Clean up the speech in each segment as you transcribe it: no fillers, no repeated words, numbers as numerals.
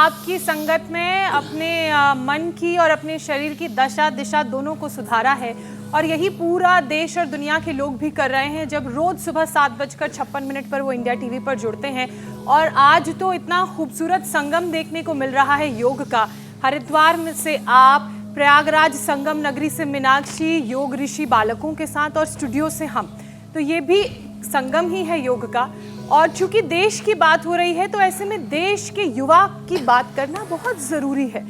आपकी संगत में अपने मन की और अपने शरीर की दशा दिशा दोनों को सुधारा है और यही पूरा देश और दुनिया के लोग भी कर रहे हैं जब रोज सुबह 7:56 पर वो इंडिया टीवी पर जुड़ते हैं। और आज तो इतना खूबसूरत संगम देखने को मिल रहा है योग का। हरिद्वार में से आप, प्रयागराज संगम नगरी से मीनाक्षी, योग ऋषि बालकों के साथ और स्टूडियो से हम, तो ये भी संगम ही है योग का। और चूंकि देश की बात हो रही है तो ऐसे में देश के युवा की बात करना बहुत ज़रूरी है,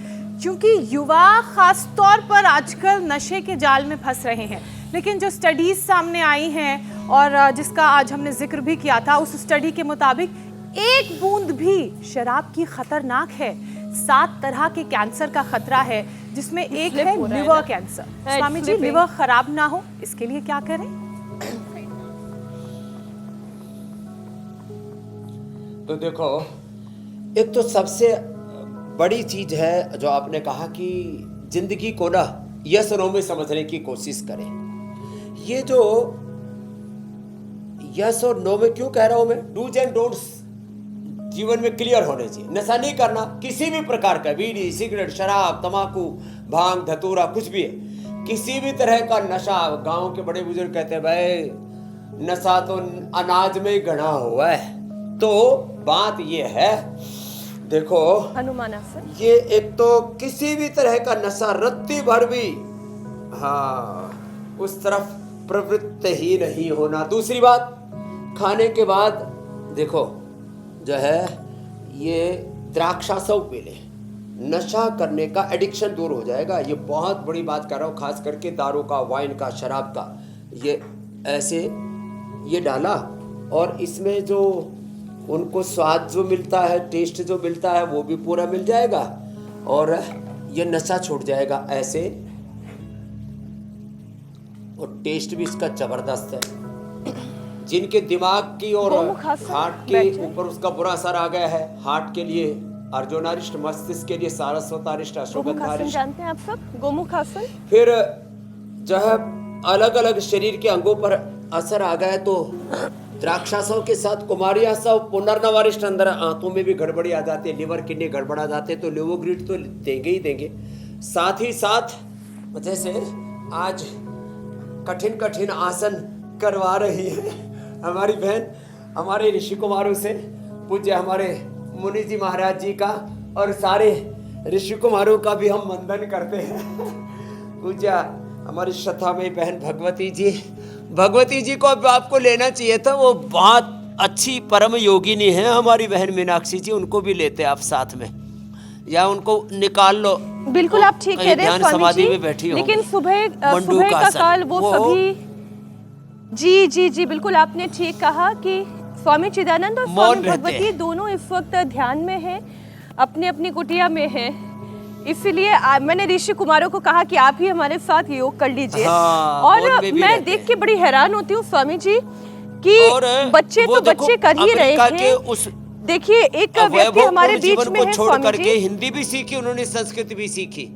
क्योंकि युवा खास तौर पर आजकल नशे के जाल में फंस रहे हैं। लेकिन जो स्टडीज़ सामने आई हैं और जिसका आज हमने जिक्र भी किया था, उस स्टडी के मुताबिक एक बूंद भी शराब की खतरनाक है। 7 तरह के कैंसर का खतरा है, जिसमें एक है liver cancer. Swami ji, liver खराब ना हो इसके लिए क्या करें? तो देखो, एक तो सबसे बड़ी चीज है जो आपने कहा कि जिंदगी को ना यस और नो में समझने की कोशिश करें। ये जो यस और नो में क्यों कह रहा हूं मैं, डूज एंड डोंट्स जीवन में क्लियर होने चाहिए। नशा नहीं करना किसी भी प्रकार का, बीड़ी, सिगरेट, शराब, तंबाकू, भांग, धतूरा, कुछ भी है, किसी भी तरह का नशा। गांव के बड़े बुजुर्ग कहते हैं भाई नशा तो अनाज में ही गढ़ा हुआ है। तो बात ये है, देखो हनुमान, ये एक तो किसी भी तरह का नशा रत्ती भर भी उस तरफ प्रवृत्त ही नहीं होना। दूसरी बात, खाने के बाद देखो जो है ये द्राक्षासव पी ले, नशा करने का एडिक्शन दूर हो जाएगा। ये बहुत बड़ी बात कर रहा हूँ, खास करके दारू का, वाइन का, शराब का। ये ऐसे ये डाला और इसमें जो उनको स्वाद जो मिलता है, टेस्ट जो मिलता है, वो भी पूरा मिल जाएगा और ये नशा छूट जाएगा ऐसे। और टेस्ट भी इसका जबरदस्त है। जिनके दिमाग की और हार्ट के ऊपर उसका बुरा असर आ गया है, हार्ट के लिए अर्जुनारिष्ट, मस्तिष्क के लिए सारस्वतारिष्ट, अश्वगंधारिष्ट, जानते हैं आप सब गोमुख आसन। फिर जो है अलग अलग शरीर के अंगों पर असर आ गया तो द्राक्षासव के साथ कुमारियासव, पुनर्नवारिष्ट, अंदर आंतों में भी गड़बड़ी आ जाती है, लिवर किडनी गड़बड़ आ जाते हैं, तो लिवोग्रिड तो देंगे ही देंगे। साथ ही साथ जैसे आज कठिन कठिन आसन करवा रही है हमारी बहन, हमारे ऋषि कुमारों से, पूज्य हमारे मुनि जी महाराज जी का और सारे ऋषि कुमारों का भी हम वंदन करते हैं। पूज्य हमारी श्रद्धा में बहन भगवती जी को अब आपको लेना चाहिए था, वो बहुत अच्छी परम योगिनी है हमारी बहन मीनाक्षी जी, उनको भी लेते आप साथ में, या उनको निकाल लो। बिल्कुल आप ठीक कह रहे हैं समाधि में बैठी हो, लेकिन सुबह का काल वो सभी जी बिल्कुल आपने ठीक कहा कि स्वामी चिदानंद और स्वामी भगवती दोनों इस वक्त ध्यान में हैं, अपनी अपनी कुटिया में हैं। इसलिए मैंने ऋषि कुमारों को कहा कि आप ही हमारे साथ योग कर लीजिए। और मैं देख के बड़ी हैरान होती हूँ स्वामी जी कि बच्चे तो बच्चे कर ही रहे हैं। देखिए एक व्यक्ति हमारे बीच में है स्वामी जी, हिंदी भी सीखी उन्होंने, संस्कृत भी सीखी।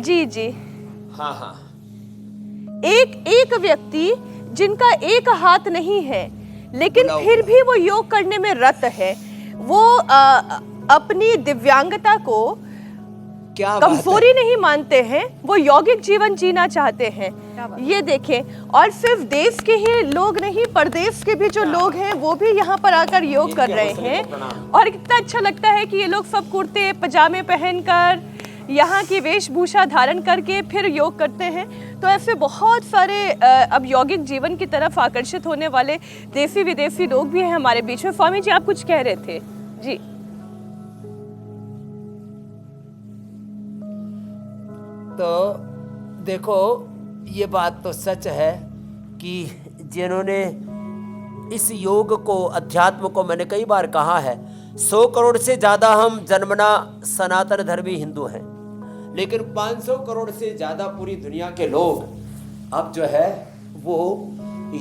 जी हाँ। एक व्यक्ति जिनका एक हाथ नहीं है लेकिन फिर भी वो योग करने में रत है। वो अपनी दिव्यांगता को क्या कमजोरी नहीं मानते हैं, वो यौगिक जीवन जीना चाहते हैं। ये देखें, और सिर्फ देश के ही लोग नहीं, परदेश के भी जो लोग हैं वो भी यहाँ पर आकर योग कर रहे हैं। और कितना अच्छा लगता है कि ये लोग सब कुर्ते पजामे पहनकर, यहाँ की वेशभूषा धारण करके फिर योग करते हैं। तो ऐसे बहुत सारे अब यौगिक जीवन की तरफ आकर्षित होने वाले देसी विदेशी लोग भी हैं हमारे बीच में। स्वामी जी आप कुछ कह रहे थे जी। तो देखो ये बात तो सच है कि जिन्होंने इस योग को, अध्यात्म को, मैंने कई बार कहा है, 100 करोड़ से ज़्यादा हम जन्मना सनातन धर्मी हिंदू हैं, लेकिन 500 करोड़ से ज़्यादा पूरी दुनिया के लोग अब जो है वो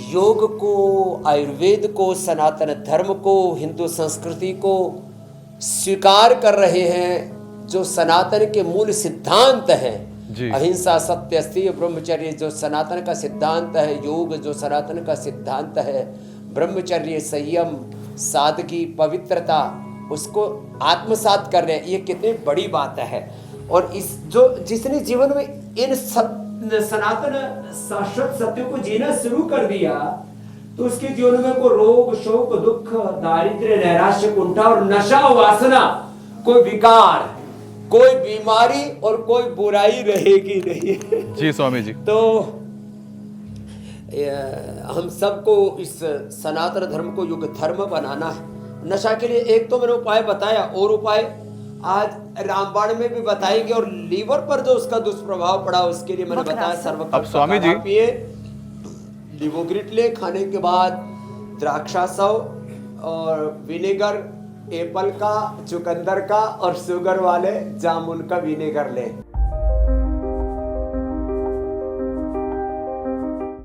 योग को, आयुर्वेद को, सनातन धर्म को, हिंदू संस्कृति को स्वीकार कर रहे हैं। जो सनातन के मूल सिद्धांत हैं, अहिंसा, सत्य, अस्तेय, ब्रह्मचर्य जो सनातन का सिद्धांत है, योग जो सनातन का सिद्धांत है, ब्रह्मचर्य, संयम, सादगी, पवित्रता उसको आत्मसात कर रहे हैं, ये कितनी बड़ी बात है। और इस जो जिसने जीवन में इन सनातन शाश्वत सत्यों को जीना शुरू कर दिया, तो उसके जीवन में कोई रोग, शोक, दुख, दारिद्र्य, नैराश्य, कुंठा और नशा, वासना, कोई विकार, कोई बीमारी और कोई बुराई रहेगी नहीं। जी स्वामी जी। तो हम सबको इस सनातन धर्म को युग धर्म बनाना है। नशा के लिए एक तो मैंने उपाय बताया, और उपाय आज रामबाण में भी बताएंगे, और लीवर पर जो उसका दुष्प्रभाव पड़ा उसके लिए मैंने बताया सर्वकल्प अब स्वामी जी पिए, लिवोग्रिट ले, खाने के बाद द्राक्षासव और विनेगर, एप्पल का, चुकंदर का और शुगर वाले जामुन का विनेगर ले।